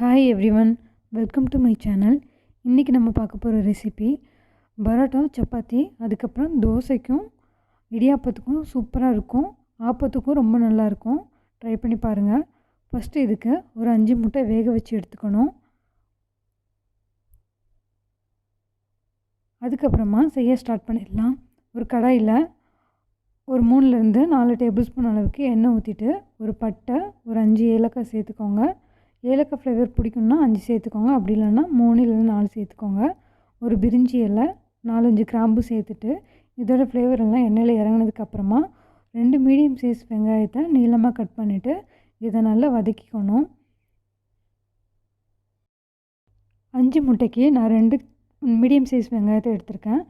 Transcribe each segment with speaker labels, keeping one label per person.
Speaker 1: Hi everyone, welcome to my channel. இன்றைக்கி நம்ம பார்க்க போகிற ரெசிபி பரோட்டா, சப்பாத்தி, அதுக்கப்புறம் தோசைக்கும் இடியாப்பத்துக்கும் சூப்பராக இருக்கும். ஆப்பத்துக்கும் ரொம்ப நல்லாயிருக்கும். ட்ரை பண்ணி பாருங்கள். ஃபஸ்ட்டு இதுக்கு ஒரு 5 முட்டை வேக வச்சு எடுத்துக்கணும். அதுக்கப்புறமா செய்ய ஸ்டார்ட் பண்ணிடலாம். ஒரு கடாயில் ஒரு 3லேருந்து 4 டேபிள் ஸ்பூன் அளவுக்கு எண்ணெய் ஊற்றிட்டு ஒரு பட்டை, ஒரு 5 ஏலக்காய் சேர்த்துக்கோங்க. ஏலக்காய் ஃப்ளேவர் பிடிக்கும்னா 5 சேர்த்துக்கோங்க. அப்படி இல்லைன்னா 3 இல்லைன்னா 4 சேர்த்துக்கோங்க. ஒரு பிரிஞ்சி இலை, 4-5 கிராம்பு சேர்த்துட்டு இதோட ஃப்ளேவர் எல்லாம் எண்ணெயில் இறங்கினதுக்கப்புறமா 2 மீடியம் சைஸ் வெங்காயத்தை நீளமாக கட் பண்ணிவிட்டு இதை நல்லா வதக்கிக்கணும். 5 முட்டைக்கு நான் 2 மீடியம் சைஸ் வெங்காயத்தை எடுத்திருக்கேன்.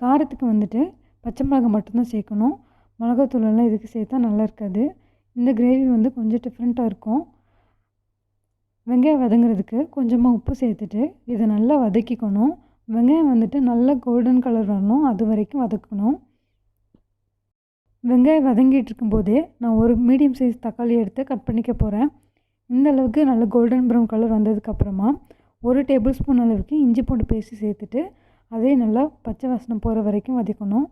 Speaker 1: காரத்துக்கு வந்துட்டு பச்சை மிளகாய் மட்டும்தான் சேர்க்கணும். மிளகாத்தூளெல்லாம் இதுக்கு சேர்த்தா நல்லா இருக்காது. இந்த கிரேவி கொஞ்சம் டிஃப்ரெண்ட்டாக இருக்கும். வெங்காயம் வதங்குறதுக்கு கொஞ்சமாக உப்பு சேர்த்துட்டு இதை நல்லா வதக்கிக்கணும். வெங்காயம் நல்லா கோல்டன் கலர் வரணும், அது வரைக்கும் வதக்கணும். வெங்காயம் வதங்கிட்டு இருக்கும்போதே நான் ஒரு மீடியம் சைஸ் தக்காளி எடுத்து கட் பண்ணிக்க போகிறேன். இந்த அளவுக்கு நல்ல கோல்டன் ப்ரௌன் கலர் வந்ததுக்கப்புறமா 1 டேபிள் ஸ்பூன் அளவுக்கு இஞ்சி பூண்டு பேஸ்ட்டு சேர்த்துட்டு அதே நல்லா பச்சை வாசனை போகிற வரைக்கும் வதக்கணும்.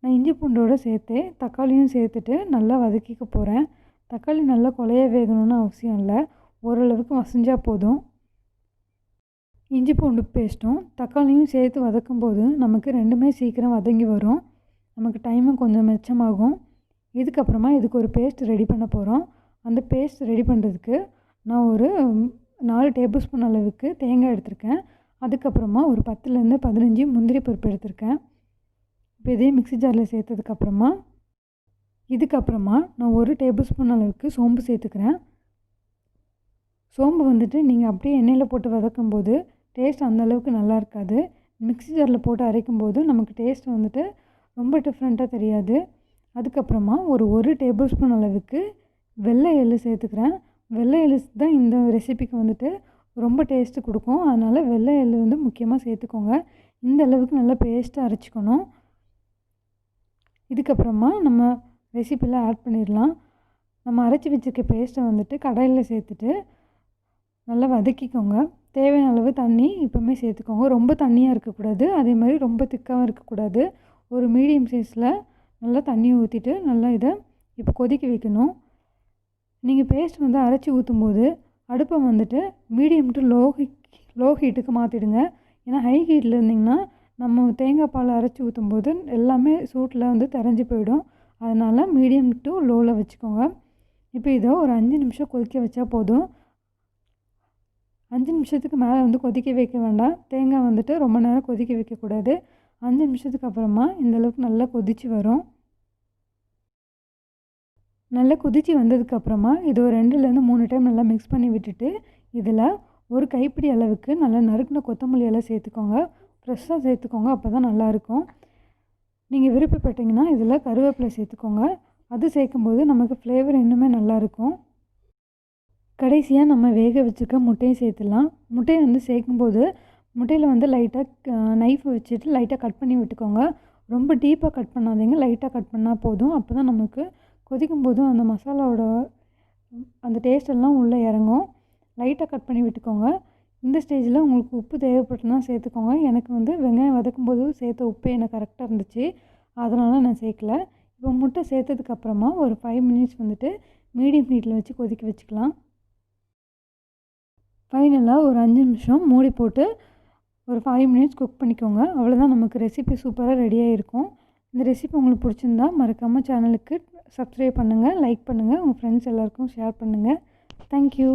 Speaker 1: நான் இஞ்சி பூண்டோடு சேர்த்து தக்காளியும் சேர்த்துட்டு நல்லா வதக்கிக்க போகிறேன். தக்காளி நல்லா கொலைய வேகணும்னு அவசியம் இல்லை, ஓரளவுக்கு மசிஞ்சால் போதும். இஞ்சி பூண்டு பேஸ்ட்டும் தக்காளியும் சேர்த்து வதக்கும்போது நமக்கு ரெண்டுமே சீக்கிரம் வதங்கி வரும். நமக்கு டைமும் கொஞ்சம் மிச்சமாகும். இதுக்கப்புறமா இதுக்கு ஒரு பேஸ்ட் ரெடி பண்ண போகிறோம். அந்த பேஸ்ட் ரெடி பண்ணுறதுக்கு நான் ஒரு 4 டேபிள் ஸ்பூன் அளவுக்கு தேங்காய் எடுத்திருக்கேன். அதுக்கப்புறமா ஒரு 10லேருந்து 15 முந்திரி பருப்பு எடுத்திருக்கேன். இப்போ இதையும் மிக்ஸி ஜாரில் சேர்த்ததுக்கப்புறமா இதுக்கப்புறமா நான் 1 டேபிள் ஸ்பூன் அளவுக்கு சோம்பு சேர்த்துக்கிறேன். சோம்பு நீங்கள் அப்படியே எண்ணெயில் போட்டு வதக்கும்போது டேஸ்ட் அந்தளவுக்கு நல்லா இருக்காது. மிக்ஸி ஜாரில் போட்டு அரைக்கும்போது நமக்கு டேஸ்ட் ரொம்ப டிஃப்ரெண்ட்டாக தெரியாது. அதுக்கப்புறமா ஒரு டேபிள் ஸ்பூன் அளவுக்கு வெள்ளை எள்ளு சேர்த்துக்கிறேன். வெள்ளை எள்ளு தான் இந்த ரெசிபிக்கு ரொம்ப டேஸ்ட்டு கொடுக்கும். அதனால் வெள்ளை எள்ளு முக்கியமாக சேர்த்துக்கோங்க. இந்த அளவுக்கு நல்லா பேஸ்ட்டாக அரைச்சிக்கணும். இதுக்கப்புறமா நம்ம ரெசிப்பியில் ஆட் பண்ணிடலாம். நம்ம அரைச்சி வச்சுருக்க பேஸ்ட்டை கடாயில் சேர்த்துட்டு நல்லா வதக்கிக்கோங்க. தேவையான அளவு தண்ணி இப்போவுமே சேர்த்துக்கோங்க. ரொம்ப தண்ணியாக இருக்கக்கூடாது, அதே மாதிரி ரொம்ப திக்காகவும் இருக்கக்கூடாது. ஒரு மீடியம் சைஸில் நல்லா தண்ணி ஊற்றிட்டு நல்லா இதை இப்போ கொதிக்க வைக்கணும். நீங்கள் பேஸ்ட் அரைச்சி ஊற்றும்போது அடுப்பை மீடியம் டு லோ ஹீட்டுக்கு மாற்றிடுங்க. ஏன்னா ஹை ஹீட்டில் இருந்திங்கன்னா நம்ம தேங்காய் பால் அரைச்சி ஊற்றும்போது எல்லாமே சூட்டில் தெரிஞ்சு போயிடும். அதனால் மீடியம் டு லோவில் வச்சுக்கோங்க. இப்போ இதை ஒரு 5 நிமிஷம் கொதிக்க வச்சா போதும். 5 நிமிஷத்துக்கு மேலே கொதிக்க வைக்க வேண்டாம். தேங்காய் ரொம்ப நேரம் கொதிக்க வைக்கக்கூடாது. 5 நிமிஷத்துக்கு அப்புறமா இந்தளவுக்கு நல்லா கொதித்து வரும். நல்லா கொதித்து வந்ததுக்கப்புறமா இது ஒரு 2லேருந்து 3 டைம் நல்லா மிக்ஸ் பண்ணி விட்டுட்டு இதில் ஒரு கைப்பிடி அளவுக்கு நல்லா நறுக்கின கொத்தமல்லி எல்லாம் சேர்த்துக்கோங்க. ஃப்ரெஷ்ஷாக சேர்த்துக்கோங்க, அப்போ தான் நல்லாயிருக்கும். நீங்கள் விருப்பப்பட்டீங்கன்னா இதில் கருவேப்பிலை சேர்த்துக்கோங்க. அது சேர்க்கும்போது நமக்கு ஃப்ளேவர் இன்னுமே நல்லாயிருக்கும். கடைசியாக நம்ம வேக வச்சுருக்க முட்டையை சேர்த்துடலாம். முட்டையை சேர்க்கும்போது முட்டையில் லைட்டாக நைஃப் வச்சுட்டு லைட்டாக கட் பண்ணி விட்டுக்கோங்க. ரொம்ப டீப்பாக கட் பண்ணாதீங்க, லைட்டாக கட் பண்ணால் போதும். அப்போ தான் நமக்கு கொதிக்கும் போதும் அந்த மசாலாவோட அந்த டேஸ்ட்டெல்லாம் உள்ளே இறங்கும். லைட்டாக கட் பண்ணி விட்டுக்கோங்க. இந்த ஸ்டேஜில் உங்களுக்கு உப்பு தேவைப்பட்டுனா சேர்த்துக்கோங்க. எனக்கு வெங்காயம் வதக்கும்போது சேர்த்த உப்பு எனக்கு கரெக்டாக இருந்துச்சு, அதனால் நான் சேர்க்கல. இப்போ முட்டை சேர்த்ததுக்கப்புறமா ஒரு 5 மினிட்ஸ் மீடியம் ஹீட்டில் வச்சு கொதிக்க வச்சுக்கலாம். ஃபைனலாக ஒரு 5 நிமிஷம் மூடி போட்டு ஒரு 5 மினிட்ஸ் குக் பண்ணிக்கோங்க. அவ்வளோதான், நமக்கு ரெசிபி சூப்பராக ரெடியாக இருக்கும். இந்த ரெசிபி உங்களுக்கு பிடிச்சிருந்தா மறக்காமல் சேனலுக்கு சப்ஸ்கிரைப் பண்ணுங்கள், லைக் பண்ணுங்கள், உங்கள் ஃப்ரெண்ட்ஸ் எல்லாருக்கும் ஷேர் பண்ணுங்கள். தேங்க்யூ.